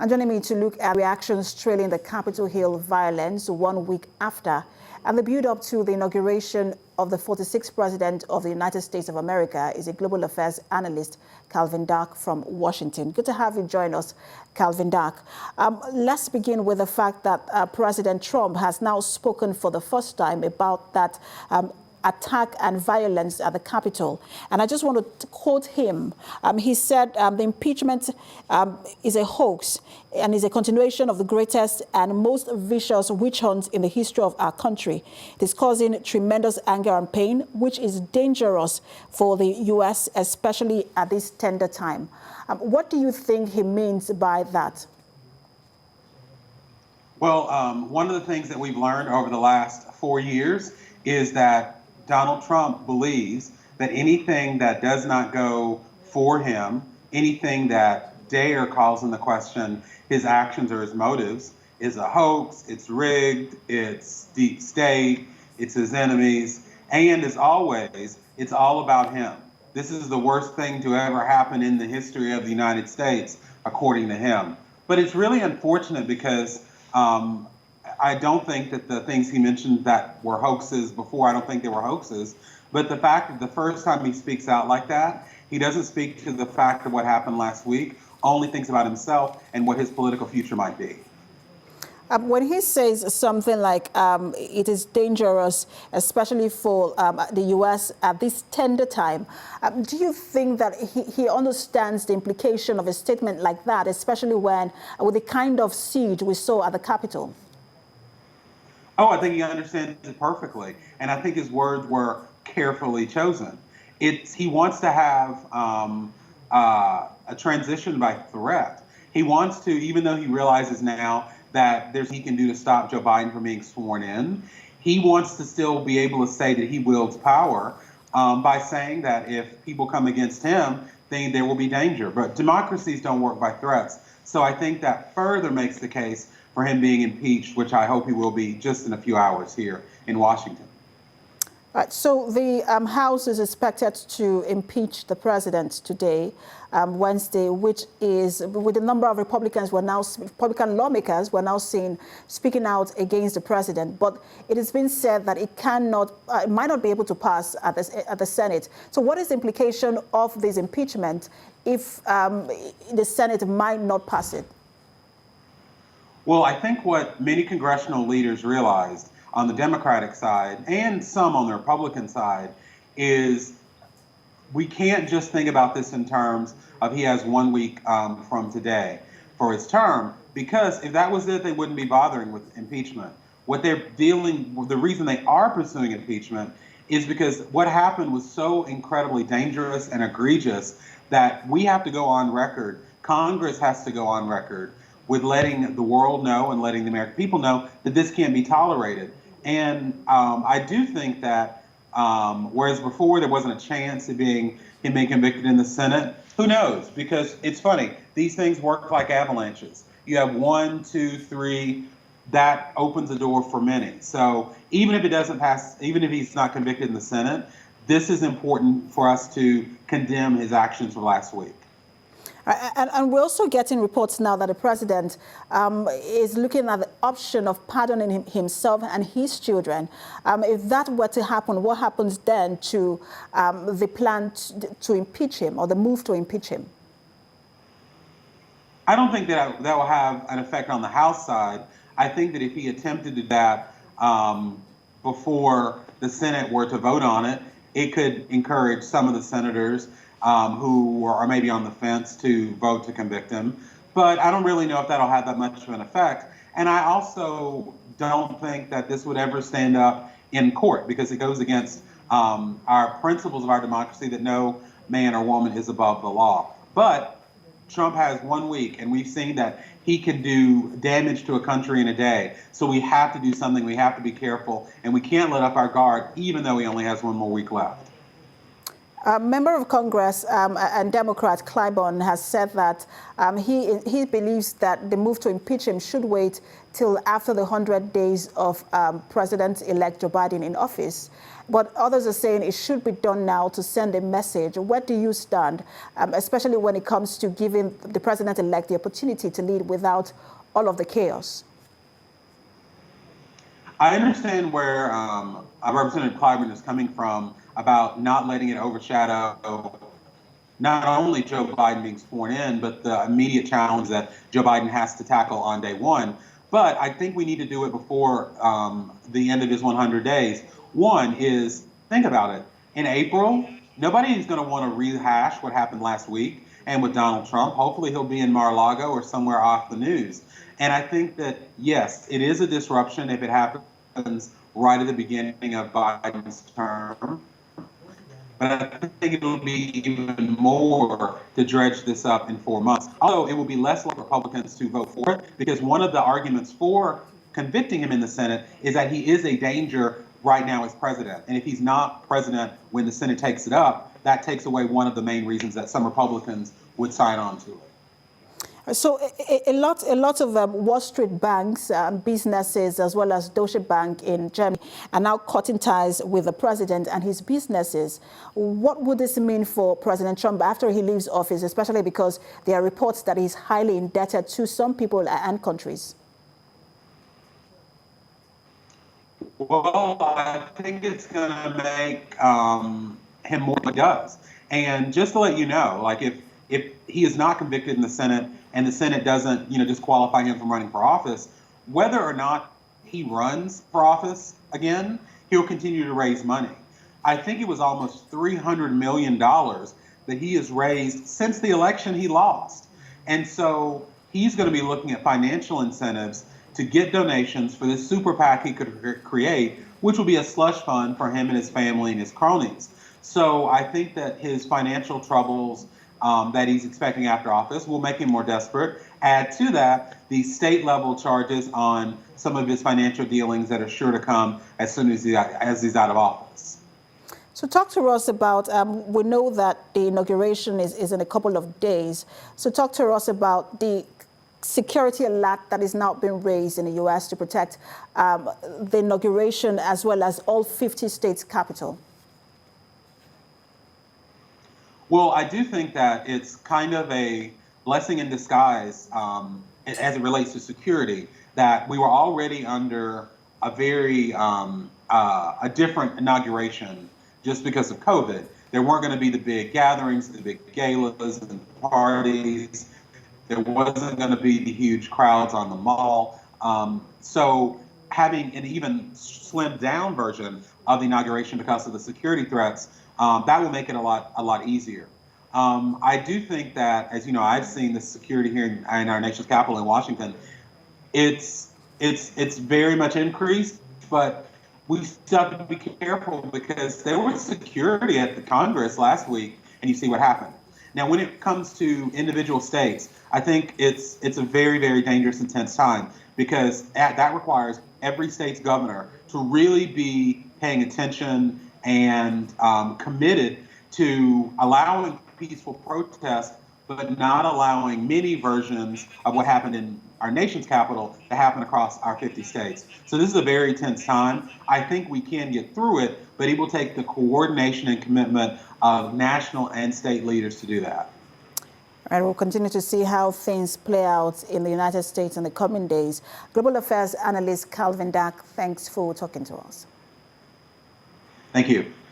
And joining me to look at reactions trailing the Capitol Hill violence 1 week after and the build-up to the inauguration of the 46th President of the United States of America is a global affairs analyst, Calvin Dark from Washington. Good to have you join us, Calvin Dark. Let's begin with the fact that President Trump has now spoken for the first time about that attack and violence at the Capitol. And I just want to quote him. He said the impeachment is a hoax and is a continuation of the greatest and most vicious witch hunt in the history of our country. It is causing tremendous anger and pain, which is dangerous for the U.S., especially at this tender time. What do you think he means by that? Well, one of the things that we've learned over the last 4 years is that Donald Trump believes that anything that does not go for him, anything that dare calls into question his actions or his motives, is a hoax, it's rigged, it's deep state, it's his enemies, and as always, it's all about him. This is the worst thing to ever happen in the history of the United States, according to him. But it's really unfortunate because I don't think that the things he mentioned that were hoaxes before, I don't think they were hoaxes. But the fact that the first time he speaks out like that, he doesn't speak to the fact of what happened last week, only thinks about himself and what his political future might be. When he says something like it is dangerous, especially for the U.S. at this tender time, do you think that he understands the implication of a statement like that, especially when with the kind of siege we saw at the Capitol? Oh, I think he understands it perfectly. And I think his words were carefully chosen. He wants to have a transition by threat. He wants to, even though he realizes now that he can do to stop Joe Biden from being sworn in, he wants to still be able to say that he wields power by saying that if people come against him, then there will be danger. But democracies don't work by threats. So I think that further makes the case for him being impeached, which I hope he will be just in a few hours here in Washington. All right, so the House is expected to impeach the president today, Wednesday, which is with a number of Republican lawmakers we're now seeing speaking out against the president. But it has been said that it might not be able to pass at the Senate. So what is the implication of this impeachment if the Senate might not pass it? Well, I think what many congressional leaders realized on the Democratic side and some on the Republican side is we can't just think about this in terms of he has 1 week from today for his term, because if that was it, they wouldn't be bothering with impeachment. What they're the reason they are pursuing impeachment is because what happened was so incredibly dangerous and egregious that we have to go on record, Congress has to go on record with letting the world know and letting the American people know that this can't be tolerated. And I do think that whereas before there wasn't a chance of him being convicted in the Senate, who knows? Because it's funny, these things work like avalanches. You have 1, 2, 3, that opens the door for many. So even if it doesn't pass, even if he's not convicted in the Senate, this is important for us to condemn his actions from last week. And we're also getting reports now that the president is looking at the option of pardoning himself and his children. If that were to happen, what happens then to the plan to impeach him or the move to impeach him? I don't think that will have an effect on the House side. I think that if he attempted to do that before the Senate were to vote on it, it could encourage some of the senators who are maybe on the fence to vote to convict him. But I don't really know if that'll have that much of an effect. And I also don't think that this would ever stand up in court because it goes against our principles of our democracy that no man or woman is above the law. But Trump has 1 week, and we've seen that he can do damage to a country in a day. So we have to do something. We have to be careful, and we can't let up our guard, even though he only has 1 more week left. A member of Congress and Democrat Clyburn has said that he believes that the move to impeach him should wait till after the 100 days of President-elect Joe Biden in office. But others are saying it should be done now to send a message. Where do you stand, especially when it comes to giving the president-elect the opportunity to lead without all of the chaos? I understand where Representative Clyburn is coming from about not letting it overshadow not only Joe Biden being sworn in, but the immediate challenge that Joe Biden has to tackle on day one. But I think we need to do it before the end of his 100 days. One is, think about it. In April, nobody is going to want to rehash what happened last week and with Donald Trump. Hopefully he'll be in Mar-a-Lago or somewhere off the news. And I think that, yes, it is a disruption if it happens right at the beginning of Biden's term. But I think it'll be even more to dredge this up in 4 months. Although it will be less like Republicans to vote for it, because one of the arguments for convicting him in the Senate is that he is a danger right now as president. And if he's not president when the Senate takes it up, that takes away one of the main reasons that some Republicans would sign on to it. So a lot of Wall Street banks, businesses, as well as Deutsche Bank in Germany, are now cutting ties with the president and his businesses. What would this mean for President Trump after he leaves office, especially because there are reports that he's highly indebted to some people and countries? Well, I think it's going to make him more than he does. And just to let you know, like if he is not convicted in the Senate and the Senate doesn't, disqualify him from running for office, whether or not he runs for office again, he'll continue to raise money. I think it was almost $300 million that he has raised since the election he lost. And so he's going to be looking at financial incentives to get donations for this super PAC he could create, which will be a slush fund for him and his family and his cronies. So I think that his financial troubles that he's expecting after office will make him more desperate. Add to that the state level charges on some of his financial dealings that are sure to come as soon as he's out of office. So talk to us about, we know that the inauguration is in a couple of days. So talk to us about the security alert that is now being raised in the U.S. to protect the inauguration as well as all 50 states' capital. Well, I do think that it's kind of a blessing in disguise as it relates to security, that we were already under a very a different inauguration just because of COVID. There weren't going to be the big gatherings, the big galas and parties. There wasn't going to be the huge crowds on the mall. So having an even slimmed down version of the inauguration because of the security threats, that will make it a lot easier. I do think that, as you know, I've seen the security here in our nation's capital in Washington. It's very much increased, but we still have to be careful because there was security at the Congress last week, and you see what happened. Now, when it comes to individual states, I think it's a very, very dangerous, intense time because that requires every state's governor to really be paying attention and committed to allowing peaceful protest, but not allowing many versions of what happened in our nation's capital to happen across our 50 states. So this is a very tense time. I think we can get through it, but it will take the coordination and commitment of national and state leaders to do that. All right, we'll continue to see how things play out in the United States in the coming days. Global Affairs analyst Calvin Dack, thanks for talking to us. Thank you.